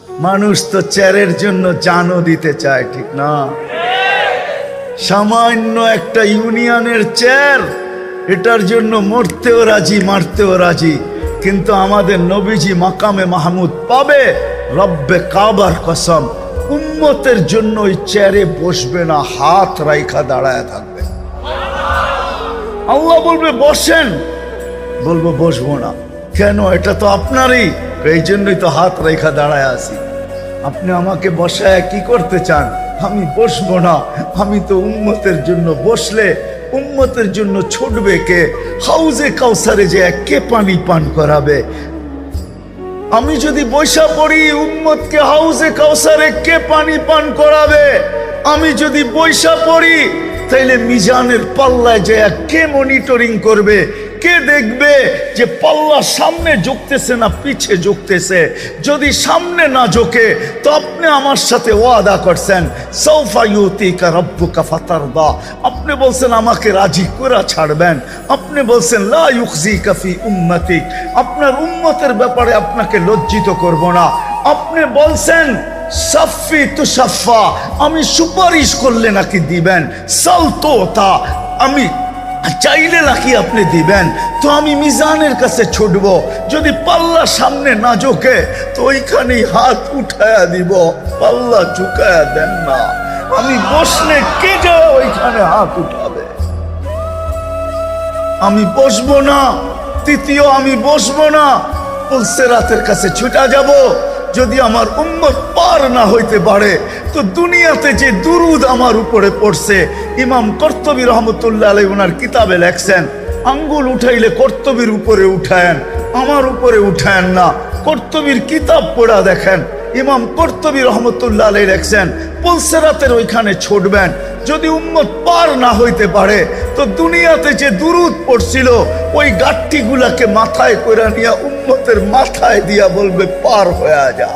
মানুষ তো চেয়ারের জন্য জানও দিতে চায়, ঠিক না? সামান্য একটা ইউনিয়নের চেয়ার, এটার জন্য মরতেও রাজি, মারতেও রাজি। কিন্তু আমাদের নবীজি মাকামে মাহমুদ পাবে, রব্বে কাবার কসম, উম্মতের জন্য ওই চেয়ারে বসবে না, হাত রাইখা দাঁড়ায় থাকবে। আল্লাহ বলবে বসেন, বলবো বসবো না। কেন? এটা তো আপনারই, এই জন্যই তো হাত রেখা দাঁড়ায় আছি। আপনি আমাকে বসায় কি করতে চান? আমি বসবো না। আমি তো উম্মতের জন্য বসলে উম্মতের জন্য ছুটবে কে? হাউজে কাউসারে যে কে পানি পান করাবে? আমি যদি বৈশা পড়ি, উম্মতকে হাউজে কাউসারে কে পানি পান করাবে? আমি যদি বৈশা পড়ি, তাইলে মিজানের পাল্লায় যে কে মনিটরিং করবে? কে দেখবে যে পাল্লা সামনে ঝুঁকতেছে না পিছে ঝুঁকতেছে? যদি সামনে না ঝোঁকে, তো আপনি আমার সাথে ওয়াদা করছেন, সাউফা ইউতিকা রাব্বুকা ফাতারদা। আপনি বলছেন আমাকে রাজি করে ছাড়বেন। আপনি বলছেন লা ইউখজিকা ফি উম্মতিক, আপনার উম্মতের ব্যাপারে আপনাকে লজ্জিত করব না। আপনি বলছেন সাফি তুসাফা, আমি সুপারিশ করলে নাকি দিবেন। সালতোতা, আমি চাইলে নাকি আপনি দিবেন। তো আমি মিজানের কাছে ছুটবো, যদি পাল্লা সামনে না ঝোঁকে তো ওইখানেই হাত উঠায়া দিব। পাল্লা ঝুঁকায়া দেন না। আমি বসলে কে যায় ওইখানে হাত উঠাবে? আমি বসবো না। তৃতীয়, আমি বসবো না। পুলসেরাতের কাছে ছুটা যাব। যদি আমার উম্মত পার না হইতে পারে, তো দুনিয়াতে যে দুরুদ আমার উপরে পড়ছে, ইমাম কর্তুবী রহমতুল্লাহ আলাইহি ওনার কিতাবে লেখছেন, আঙ্গুল উঠাইলে কর্তুবীর উপরে উঠায়েন, আমার উপরে উঠায়েন না। কর্তুবীর কিতাব পড়া দেখেন, ইমাম কর্তুবী রহমতুল্লাহ আলাইহি লেখছেন, পুলসেরাতের ওইখানে ছুটবেন। যদি উম্মত পার না হইতে পারে, তো দুনিয়াতে যে দুরুদ পড়ছিল ওই গাঠটিগুলাকে মাথায় করে নিয়ে উম্মতের মাথায় দিয়া বলবে পার হয়ে যা।